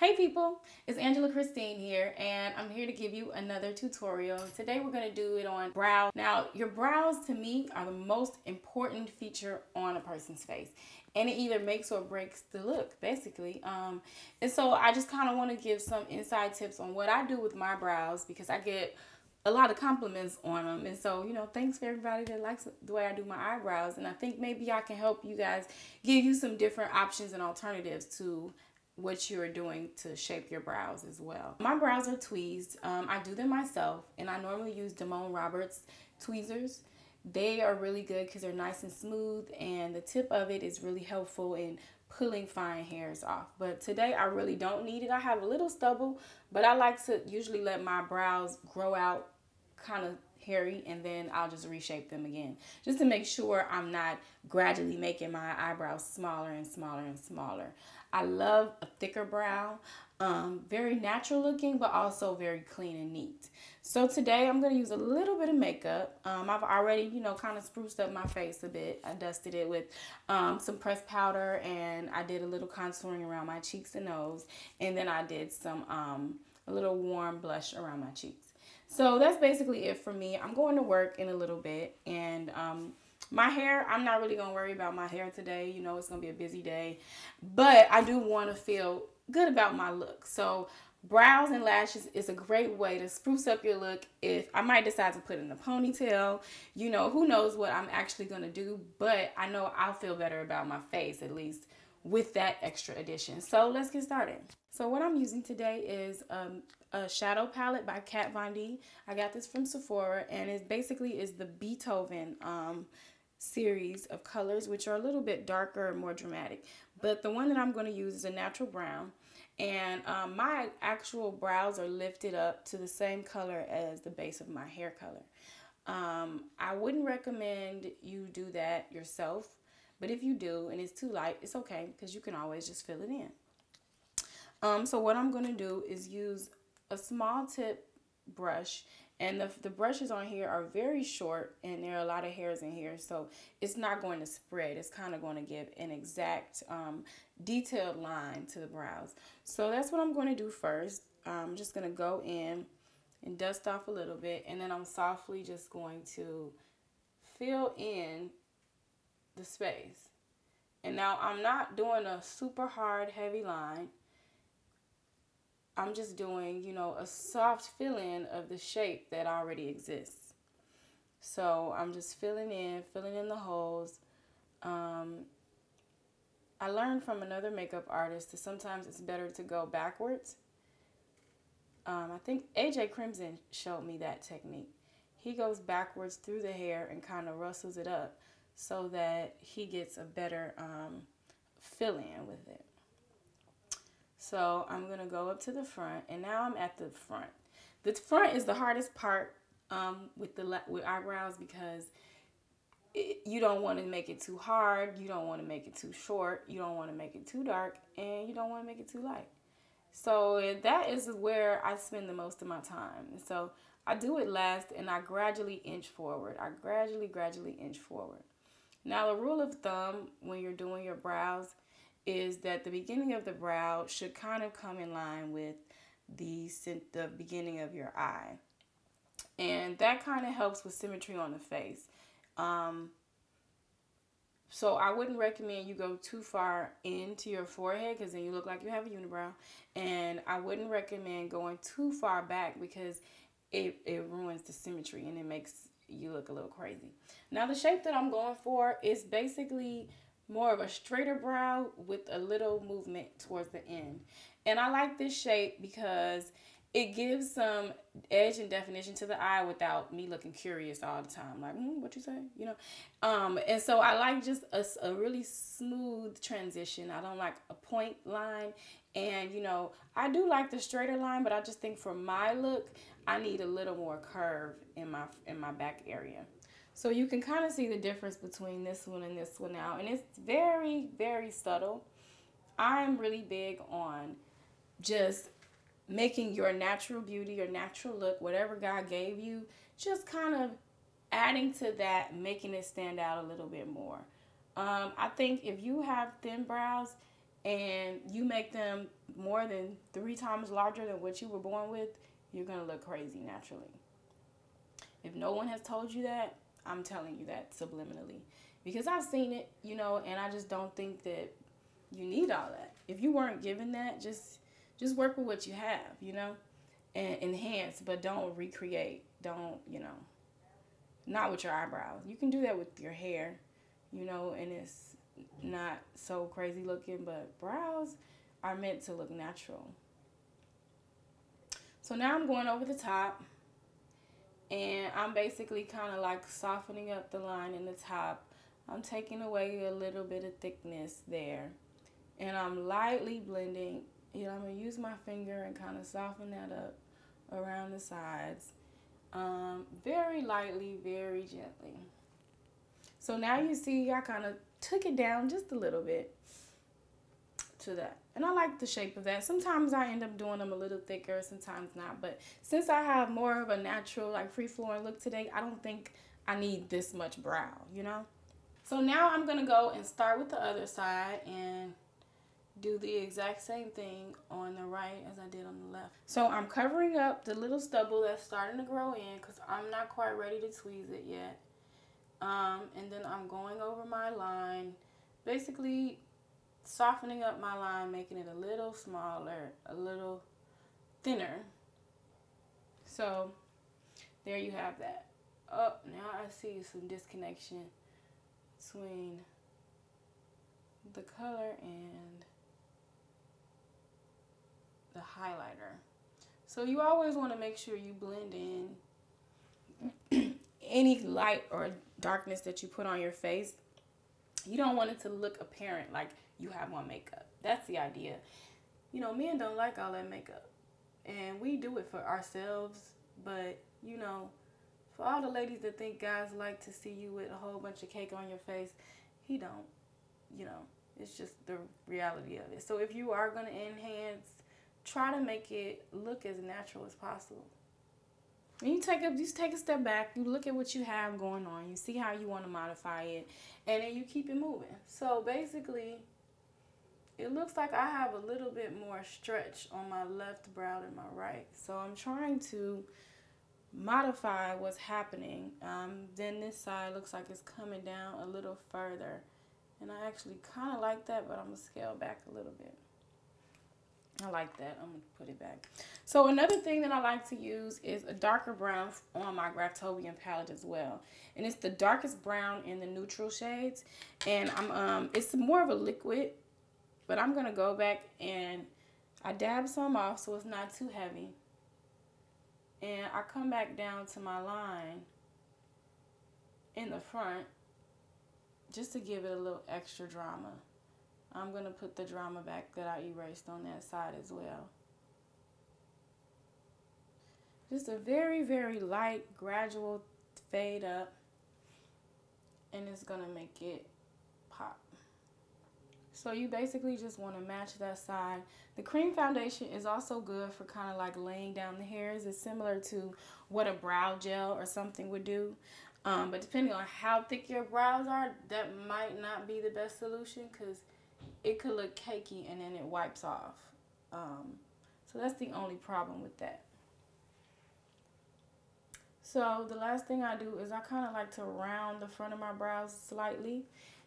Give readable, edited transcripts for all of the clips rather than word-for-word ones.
Hey people, it's Angela Christine here, and I'm here to give you another tutorial. Today we're going to do it on brows. Now, your brows to me are the most important feature on a person's face, and it either makes or breaks the look, basically. And so I just kind of want to give some inside tips on what I do with my brows because I get a lot of compliments on them. And so, thanks for everybody that likes the way I do my eyebrows. And I think maybe I can help you guys, give you some different options and alternatives to what you're doing to shape your brows as well. My brows are tweezed. I do them myself, and I normally use Damone Roberts tweezers. They are really good because they're nice and smooth, and the tip of it is really helpful in pulling fine hairs off. But today I really don't need it. I have a little stubble, but I like to usually let my brows grow out kind of hairy, and then I'll just reshape them again just to make sure I'm not gradually making my eyebrows smaller and smaller and smaller. I love a thicker brow, very natural looking, but also very clean and neat. So today I'm going to use a little bit of makeup. I've already, kind of spruced up my face a bit. I dusted it with some pressed powder, and I did a little contouring around my cheeks and nose, and then I did some a little warm blush around my cheeks. So that's basically it for me. I'm going to work in a little bit, and my hair, I'm not really going to worry about my hair today. It's going to be a busy day, but I do want to feel good about my look. So brows and lashes is a great way to spruce up your look. If I might decide to put in a ponytail, who knows what I'm actually going to do, but I know I'll feel better about my face at least with that extra addition. So let's get started. So what I'm using today is a shadow palette by Kat Von D. I got this from Sephora, and it basically is the Beethoven series of colors, which are a little bit darker and more dramatic. But the one that I'm going to use is a natural brown, and my actual brows are lifted up to the same color as the base of my hair color. I wouldn't recommend you do that yourself, but if you do and it's too light, it's okay because you can always just fill it in. So what I'm going to do is use a small tip brush, and the brushes on here are very short, and there are a lot of hairs in here, so it's not going to spread. It's kind of going to give an exact detailed line to the brows. So that's what I'm going to do first. I'm just going to go in and dust off a little bit, and then I'm softly just going to fill in the space. And now I'm not doing a super hard heavy line. I'm just doing, a soft fill-in of the shape that already exists. So I'm just filling in the holes. I learned from another makeup artist that sometimes it's better to go backwards. I think AJ Crimson showed me that technique. He goes backwards through the hair and kind of rustles it up so that he gets a better fill-in with it. So I'm going to go up to the front, and now I'm at the front. The front is the hardest part with eyebrows because you don't want to make it too hard, you don't want to make it too short, you don't want to make it too dark, and you don't want to make it too light. So that is where I spend the most of my time. And so I do it last, and I gradually inch forward. I gradually inch forward. Now, a rule of thumb when you're doing your brows is that the beginning of the brow should kind of come in line with the beginning of your eye. And that kind of helps with symmetry on the face. Um, so I wouldn't recommend you go too far into your forehead because then you look like you have a unibrow. And I wouldn't recommend going too far back because it ruins the symmetry and it makes you look a little crazy. Now the shape that I'm going for is basically more of a straighter brow with a little movement towards the end. And I like this shape because it gives some edge and definition to the eye without me looking curious all the time. Like, what you say? And so I like just a really smooth transition. I don't like a point line. And, I do like the straighter line, but I just think for my look, I need a little more curve in my back area. So you can kind of see the difference between this one and this one now. And it's very, very subtle. I'm really big on just making your natural beauty, your natural look, whatever God gave you, just kind of adding to that, making it stand out a little bit more. I think if you have thin brows, and you make them more than 3 times larger than what you were born with, you're going to look crazy naturally. If no one has told you that, I'm telling you that subliminally. Because I've seen it, and I just don't think that you need all that. If you weren't given that, just work with what you have, and enhance, but don't recreate. Don't, not with your eyebrows. You can do that with your hair, and it's not so crazy looking, but brows are meant to look natural. So now I'm going over the top, and I'm basically kind of like softening up the line in the top. I'm taking away a little bit of thickness there, and I'm lightly blending. I'm going to use my finger and kind of soften that up around the sides, very lightly, very gently. So now you see I kind of took it down just a little bit to that. And I like the shape of that. Sometimes I end up doing them a little thicker, sometimes not. But since I have more of a natural, like free-flowing look today, I don't think I need this much brow. So now I'm going to go and start with the other side and do the exact same thing on the right as I did on the left. So I'm covering up the little stubble that's starting to grow in because I'm not quite ready to tweeze it yet. And then I'm going over my line, basically softening up my line, making it a little smaller, a little thinner. So there you have that. Oh, now I see some disconnection between the color and the highlighter. So you always want to make sure you blend in any light or darkness that you put on your face. You don't want it to look apparent like you have on makeup. That's the idea. Men don't like all that makeup. And we do it for ourselves. But, for all the ladies that think guys like to see you with a whole bunch of cake on your face, he don't. It's just the reality of it. So if you are going to enhance, try to make it look as natural as possible. And you take a step back, you look at what you have going on, you see how you want to modify it, and then you keep it moving. So basically, it looks like I have a little bit more stretch on my left brow than my right. So I'm trying to modify what's happening. Then this side looks like it's coming down a little further. And I actually kind of like that, but I'm going to scale back a little bit. I like that. I'm going to put it back. So another thing that I like to use is a darker brown on my Graftobian palette as well. And it's the darkest brown in the neutral shades. And it's more of a liquid, but I'm going to go back and I dab some off so it's not too heavy. And I come back down to my line in the front just to give it a little extra drama. I'm going to put the drama back that I erased on that side as well. Just a very, very light, gradual fade up. And it's going to make it pop. So you basically just want to match that side. The cream foundation is also good for kind of like laying down the hairs. It's similar to what a brow gel or something would do. But depending on how thick your brows are, that might not be the best solution because it could look cakey and then it wipes off. So that's the only problem with that. So the last thing I do is I kind of like to round the front of my brows slightly.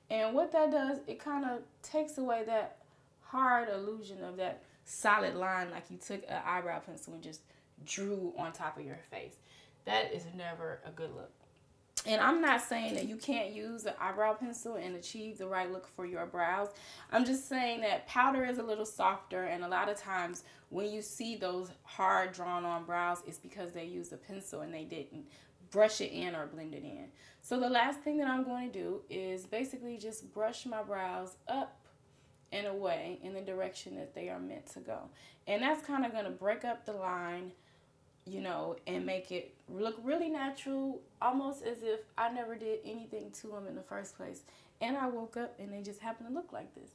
And what that does, it kind of takes away that hard illusion of that solid line like you took an eyebrow pencil and just drew on top of your face. That is never a good look. And I'm not saying that you can't use an eyebrow pencil and achieve the right look for your brows. I'm just saying that powder is a little softer, and a lot of times when you see those hard drawn on brows, it's because they used a pencil and they didn't brush it in or blend it in. So the last thing that I'm going to do is basically just brush my brows up and away in the direction that they are meant to go. And that's kind of going to break up the line, and make it look really natural, almost as if I never did anything to them in the first place. And I woke up and they just happen to look like this.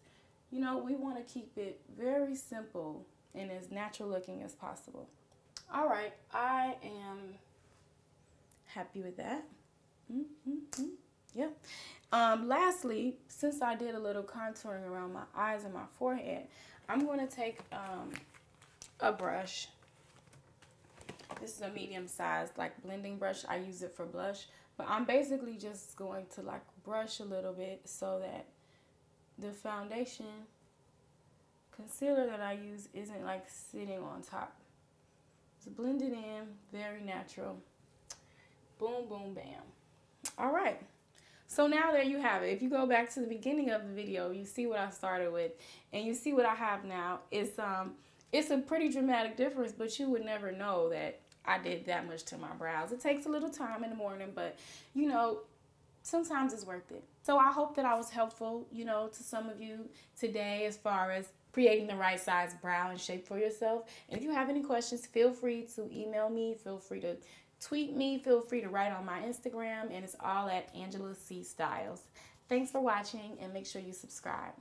We want to keep it very simple and as natural looking as possible. All right, I am happy with that. Yep. Lastly, since I did a little contouring around my eyes and my forehead, I'm going to take a brush. This is a medium sized like blending brush. I use it for blush, but I'm basically just going to like brush a little bit so that the foundation concealer that I use isn't like sitting on top. Just blend it in, very natural. Boom, boom, bam. All right. So now there you have it. If you go back to the beginning of the video, you see what I started with and you see what I have now. It's a pretty dramatic difference, but you would never know that I did that much to my brows. It takes a little time in the morning, but you know, sometimes it's worth it. So I hope that I was helpful, you know, to some of you today as far as creating the right size brow and shape for yourself. And if you have any questions, feel free to email me, feel free to tweet me, feel free to write on my Instagram, and it's all at Angela C Styles. Thanks for watching, and make sure you subscribe.